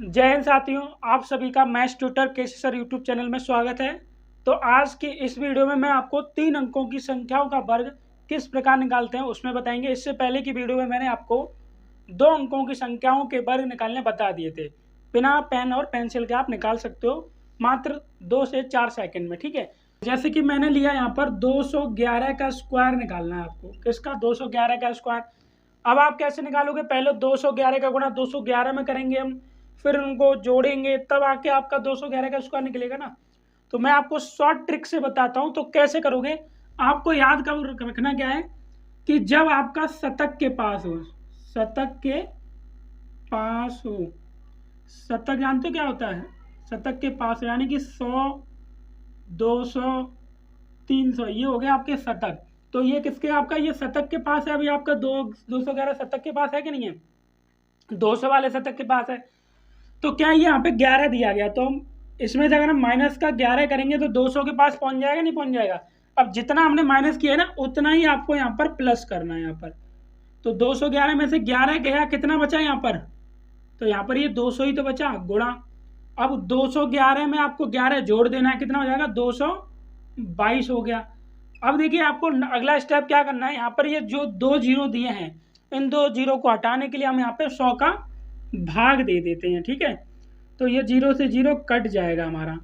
जय हिंद साथियों, आप सभी का मैथ्स ट्यूटर केसी सर यूट्यूब चैनल में स्वागत है। तो आज की इस वीडियो में मैं आपको 3 अंकों की संख्याओं का वर्ग किस प्रकार निकालते हैं उसमें बताएंगे। इससे पहले की वीडियो में मैंने आपको 2 अंकों की संख्याओं के वर्ग निकालने बता दिए थे। बिना पेन और पेंसिल के आप निकाल सकते हो मात्र 2 से 4 सेकंड में, ठीक है। जैसे कि मैंने लिया यहाँ पर 211 का स्क्वायर निकालना है आपको। किसका? 211 का स्क्वायर। अब आप कैसे निकालोगे? पहले 211 का गुणा 211 में करेंगे हम, फिर उनको जोड़ेंगे, तब आके आपका 211 का स्क्वायर निकलेगा ना। तो मैं आपको शॉर्ट ट्रिक से बताता हूं। तो कैसे करोगे? आपको याद रखना क्या है कि जब आपका शतक के पास हो, शतक के पास हो, शतक जानते हो क्या होता है? शतक के पास यानी कि 100, 200, 300, ये हो गया आपके शतक। तो ये किसके? आपका ये शतक के पास है। अभी आपका 211 शतक के पास है कि नहीं है? 200 वाले शतक के पास है। तो क्या ये यहाँ पे 11 दिया गया, तो हम इसमें से अगर हम माइनस का 11 करेंगे तो 200 के पास पहुंच जाएगा, नहीं पहुंच जाएगा? अब जितना हमने माइनस किया है ना, उतना ही आपको यहाँ पर प्लस करना है यहाँ पर। तो 211 में से 11 गया, कितना बचा यहाँ पर? तो यहाँ पर ये 200 ही तो बचा, गुणा। अब 211 में आपको 11 जोड़ देना है, कितना हो जाएगा? 222 हो गया। अब देखिए आपको अगला स्टेप क्या करना है। यहाँ पर ये जो 2 जीरो दिए हैं, इन 2 जीरो को हटाने के लिए हम यहाँ पे 100 का भाग दे देते हैं, ठीक है। तो ये 0 से 0 कट जाएगा हमारा।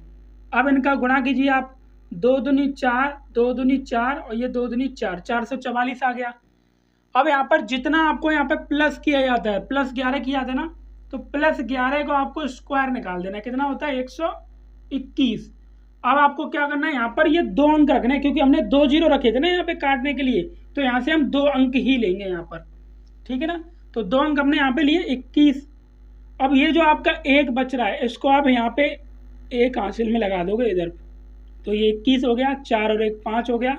अब इनका गुणा कीजिए आप। 2 दूनी 4, 2 दूनी 4 और ये 2 दूनी 4, 444 आ गया। अब यहाँ पर जितना आपको यहाँ पे प्लस किया जाता है, प्लस 11 किया जाता है ना, तो प्लस 11 को आपको स्क्वायर निकाल देना है। कितना होता है? 121। अब आपको क्या करना है, यहाँ पर ये 2 अंक रखने हैं, क्योंकि हमने 2 जीरो रखे थे ना यहाँ पे काटने के लिए, तो यहाँ से हम 2 अंक ही लेंगे यहाँ पर, ठीक है ना। तो 2 अंक हमने यहाँ पे लिए 21। अब ये जो आपका 1 बच रहा है, इसको आप यहाँ पे एक हासिल में लगा दोगे इधर, तो ये 21 हो गया। 4 और 1 5 हो गया।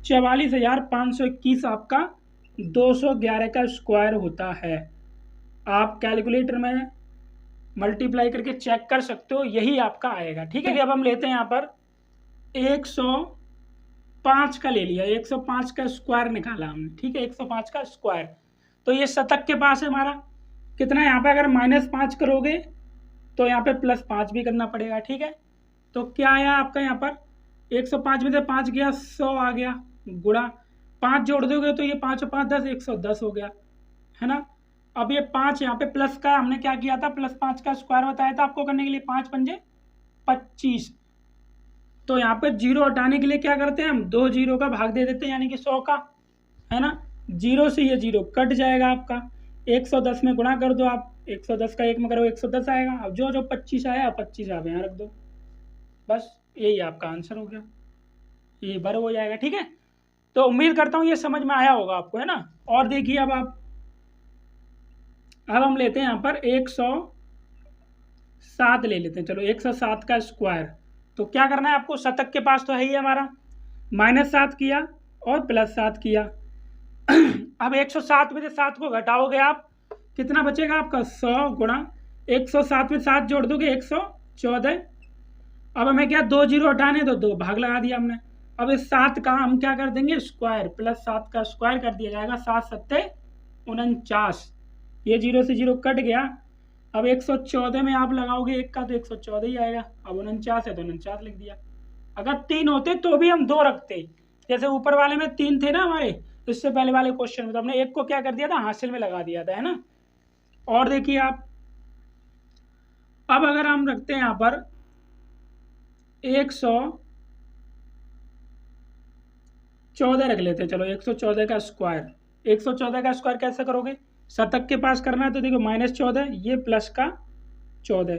44,521 आपका 211 का स्क्वायर होता है। आप कैलकुलेटर में मल्टीप्लाई करके चेक कर सकते हो, यही आपका आएगा, ठीक है। अब हम लेते हैं यहाँ पर 105 का ले लिया, 105 का स्क्वायर निकाला हमने, ठीक है। 105 का स्क्वायर, तो ये शतक के पास है हमारा। कितना यहाँ पे? अगर -5 करोगे तो यहाँ पे +5 भी करना पड़ेगा, ठीक है। तो क्या आया आपका यहाँ पर? 105 में से 5 गया, 100 आ गया, गुणा 5 जोड़ दोगे तो ये 5 और 5 10, 110 हो गया, है ना। अब ये 5 यहाँ पे प्लस का हमने क्या किया था? +5 का स्क्वायर बताया था आपको करने के लिए। 5 पंजे 25। तो यहाँ पे जीरो हटाने के लिए क्या करते हैं हम? 2 जीरो का भाग दे देते हैं, यानी कि 100 का, है ना। 0 से ये 0 कट जाएगा आपका। 110 में गुणा कर दो आप, 110 का 1 में करो 110 आएगा। अब जो 25 आया, 25 आप यहाँ रख दो, बस यही आपका आंसर हो गया। ये बराबर हो जाएगा, ठीक है। तो उम्मीद करता हूँ ये समझ में आया होगा आपको, है ना। और देखिए अब हम लेते हैं यहाँ पर 107 ले लेते हैं। चलो 107 का स्क्वायर। तो क्या करना है आपको? शतक के पास तो है ही हमारा, -7 किया और +7 किया। अब 107 में से 7 को घटाओगे आप, कितना बचेगा आपका? 100 गुणा 107 में 7 जोड़ दोगे 114। अब हमें क्या 2 जीरो हटाने, तो 2 भाग लगा दिया हमने। अब इस 7 का हम क्या कर देंगे? स्क्वायर, +7 का स्क्वायर कर दिया जाएगा। 7 सत्ते 49, ये 0 से 0 कट गया। अब 114 में आप लगाओगे 1 का, तो 114 ही आएगा। अब 49 है तो 49 लिख दिया। अगर 3 होते तो भी हम 2 रखते, जैसे ऊपर वाले में 3 थे ना हमारे, इससे पहले वाले क्वेश्चन में, तो हमने 1 को क्या कर दिया था? हासिल में लगा दिया था, है ना। और देखिए आप, अब अगर हम रखते हैं यहाँ पर 114 रख लेते हैं। चलो 114 का स्क्वायर। 114 का स्क्वायर कैसे करोगे? शतक के पास करना है, तो देखो -14, ये प्लस का 14,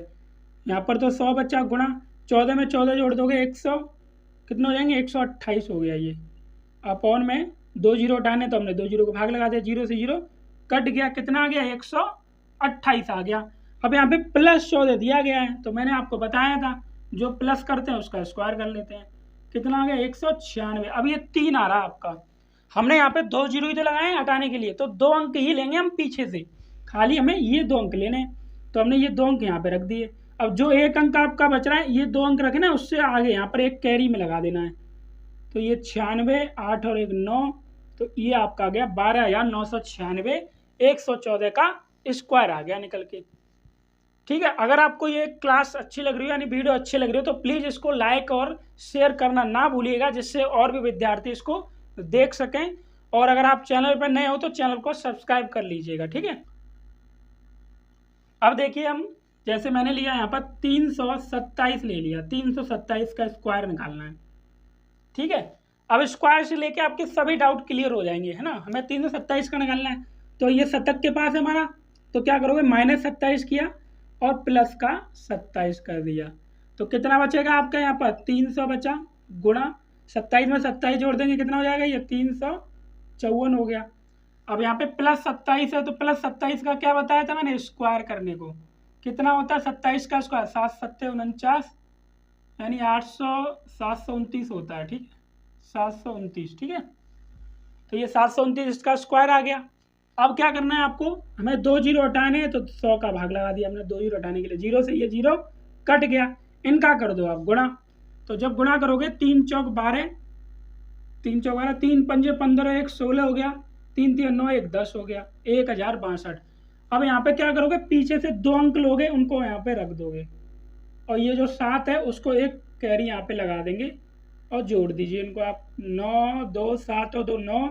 यहाँ पर तो 100 बच्चा, गुणा 14 में 14 जोड़ दोगे 100, कितने हो जाएंगे? 128 हो गया ये। अपॉन में 2 जीरो हटाने, तो हमने 2 जीरो को भाग लगा दिया। 0 से 0 कट गया, कितना आ गया? 128 आ गया। अब यहाँ पे +14 दिया गया है, तो मैंने आपको बताया था जो प्लस करते हैं उसका स्क्वायर कर लेते हैं। कितना आ गया? 196। अब ये 3 आ रहा आपका। हमने यहाँ पे 2 जीरो ही तो लगाए हैं हटाने के लिए, तो 2 अंक ही लेंगे हम पीछे से, खाली हमें ये 2 अंक लेने हैं। तो हमने ये 2 अंक यहाँ पे रख दिए। अब जो 1 अंक आपका बच रहा है, ये 2 अंक रखे ना, उससे आगे यहाँ पर एक कैरी में लगा देना है। तो ये 96, 8 और 1 9, तो ये आपका आ गया 12,996। 114 का स्क्वायर आ गया निकल के। ठीक है, अगर आपको ये क्लास अच्छी लग रही हो यानी वीडियो अच्छी लग रही हो तो प्लीज़ इसको लाइक और शेयर करना ना भूलिएगा, जिससे और भी विद्यार्थी इसको देख सकें। और अगर आप चैनल पर नए हो तो चैनल को सब्सक्राइब कर लीजिएगा। ठीक है, अब देखिए हम जैसे मैंने लिया यहाँ पर 327 ले लिया, 327 का स्क्वायर निकालना है। ठीक है, अब स्क्वायर से लेके आपके सभी डाउट क्लियर हो जाएंगे, है ना। हमें 327 का निकालना है, तो ये शतक के पास है हमारा, तो क्या करोगे -27 किया और प्लस का 27 कर दिया, तो कितना बचेगा आपका यहाँ पर 300 बचा, गुणा 27 में 27 जोड़ देंगे कितना हो जाएगा, ये 354 हो गया। अब यहाँ पे +27 है तो +27 का क्या बताया था मैंने, स्क्वायर करने को कितना होता है 27 का स्क्वायर 7 7 49 यानी 729 होता है। ठीक है, 729। ठीक है, तो ये 729 इसका स्क्वायर आ गया। अब क्या करना है आपको, हमें 2 जीरो हटाने हैं, तो 100 का भाग लगा दिया हमने 2 जीरो हटाने के लिए, जीरो से ये जीरो कट गया, इनका कर दो आप गुणा। तो जब गुणा करोगे 3 चौक 12, 3 चौक 12, 3 पंजे 15, 1 16 हो गया, 3 3 9 1 10 हो गया, 1062। अब यहाँ पे क्या करोगे, पीछे से 2 अंक लोगे उनको यहाँ पे रख दोगे, और ये जो 7 है उसको एक कैरी यहाँ पे लगा देंगे और जोड़ दीजिए इनको आप, 9 2 7 और 2 9,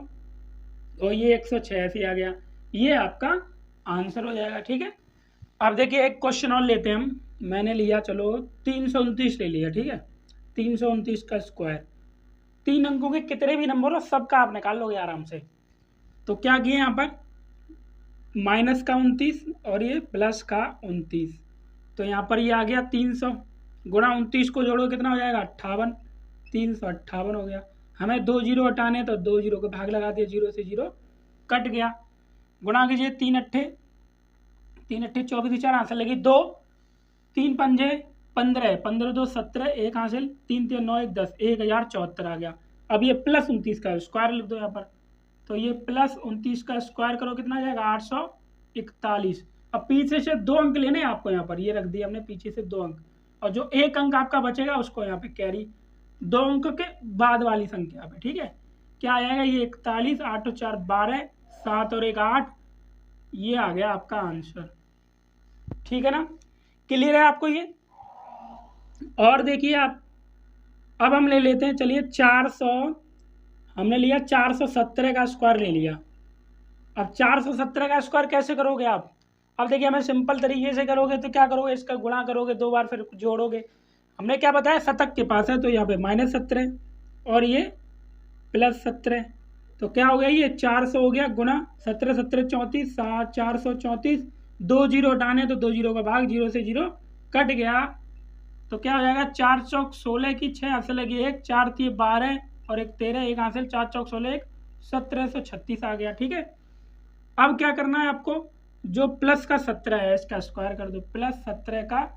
और ये 186 आ गया, ये आपका आंसर हो जाएगा। ठीक है, अब देखिए एक क्वेश्चन और लेते हैं हम, मैंने लिया चलो 329 ले लिया। ठीक है, 329 का स्क्वायर, 3 अंकों के कितने भी नंबर हो सबका आप निकाल लोगे आराम से। तो क्या किए यहाँ पर, माइनस का 29 और ये प्लस का 29, तो यहाँ पर ये आ गया 300 गुणा 29 को जोड़ो कितना हो जाएगा 58, 358 हो गया। हमें 2 जीरो हटाने तो 2 जीरो को भाग लगा दिया, जीरो से जीरो कट गया, गुणा कीजिए 3 अट्ठे 24, 4 आंसर लगी 2, 3 पंजे 15, 15 2 17, 1 हासिल, 3 3 9 1 10, 1074 आ गया। अब ये +29 का स्क्वायर लिख दो यहाँ पर, तो ये +29 का स्क्वायर करो कितना आ जाएगा 841। अब पीछे से 2 अंक लेने हैं आपको, यहाँ पर ये रख दिया हमने पीछे से 2 अंक, और जो 1 अंक आपका बचेगा उसको यहाँ पे कैरी 2 अंक के बाद वाली संख्या पे। ठीक है, क्या आएगा ये 41, 8 और 4 12, 7 और 1 8, ये आ गया आपका आंसर। ठीक है ना, क्लियर है आपको ये। और देखिए आप, अब हम ले लेते हैं, चलिए 400, हमने लिया 417 का स्क्वायर ले लिया। अब 417 का स्क्वायर कैसे करोगे आप, अब देखिए हमें सिंपल तरीके से करोगे तो क्या करोगे, इसका गुणा करोगे 2 बार फिर जोड़ोगे। हमने क्या बताया, शतक के पास है तो यहाँ पे -17 और ये +17, तो क्या हो गया ये 400 हो गया, गुणा 17 17 34, 434, 2 जीरो हटाने तो 2 जीरो का भाग, जीरो से जीरो कट गया, तो क्या हो जाएगा 4 चौक 16 की 6 हासिल लगी 1, 4 3 12 और 1 13, 1 हासिल, 4 चौक 16 1 1736 आ गया। ठीक है, अब क्या करना है आपको, जो प्लस का 17 है इसका स्क्वायर कर दो, +17 का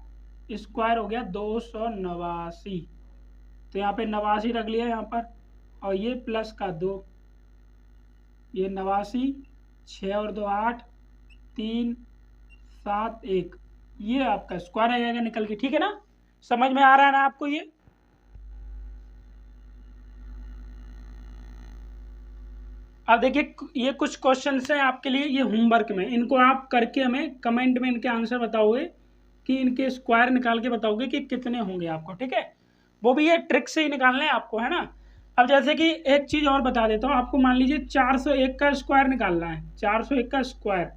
स्क्वायर हो गया 289, तो यहाँ पे 89 रख लिया यहाँ पर, और ये प्लस का 2, ये 89, 6 और 2 8, 3 7 1, ये आपका स्क्वायर आ जाएगा निकल के। ठीक है ना, समझ में आ रहा है ना आपको ये। अब देखिए ये कुछ क्वेश्चंस हैं आपके लिए, ये होमवर्क में, इनको आप करके हमें कमेंट में इनके आंसर बताओगे, कि इनके स्क्वायर निकाल के बताओगे कि कितने होंगे आपको। ठीक है, वो भी ये ट्रिक से ही निकालने हैं आपको, है ना। अब जैसे कि एक चीज़ और बता देता हूँ आपको, मान लीजिए 401 का स्क्वायर निकालना है, 401 का स्क्वायर,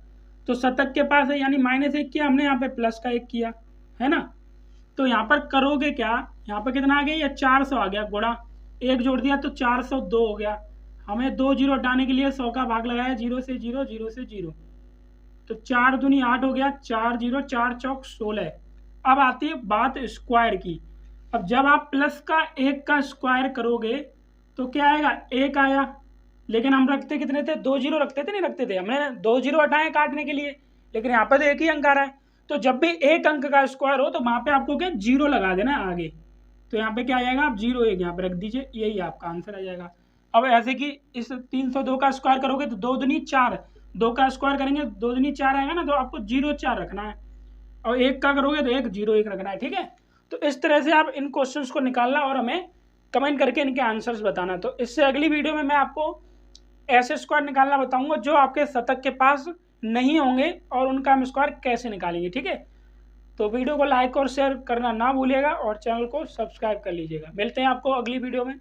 तो शतक के पास है यानी -1 किया हमने, यहाँ पे प्लस का 1 किया, है ना। तो यहाँ पर करोगे क्या, यहाँ पर कितना आ गया, ये 400 आ गया, गुणा 1 जोड़ दिया तो 402 हो गया। हमें 2 जीरो हटाने के लिए 100 का भाग लगाया, जीरो से जीरो, जीरो से जीरो, तो 4 दूनी 8 हो गया, 4 जीरो 4 चौक 16। अब आती है बात स्क्वायर की। अब जब आप प्लस का 1 का स्क्वायर करोगे तो क्या आएगा, 1 आया, लेकिन हम रखते कितने थे, 2 जीरो रखते थे, नहीं रखते थे, हमने 2 जीरो हटाए काटने के लिए, लेकिन यहाँ पर तो 1 ही अंक आ रहा है। तो जब भी 1 अंक का स्क्वायर हो तो वहाँ पे आपको क्या जीरो लगा देना है आगे, तो यहाँ पे क्या आ जाएगा, आप 0 1 यहाँ पे रख दीजिए, यही आपका आंसर आ जाएगा। अब ऐसे कि इस 302 का स्क्वायर करोगे तो 2 दूनी 4, 2 का स्क्वायर करेंगे 2 दूनी 4 आएगा ना, तो आपको 0 4 रखना है, और 1 का करोगे तो 1 0 1 रखना है। ठीक है, तो इस तरह से आप इन क्वेश्चंस को निकालना और हमें कमेंट करके इनके आंसर्स बताना। तो इससे अगली वीडियो में मैं आपको ऐसे स्क्वायर निकालना बताऊंगा जो आपके शतक के पास नहीं होंगे, और उनका हम स्क्वायर कैसे निकालेंगे। ठीक है, तो वीडियो को लाइक और शेयर करना ना भूलिएगा और चैनल को सब्सक्राइब कर लीजिएगा। मिलते हैं आपको अगली वीडियो में।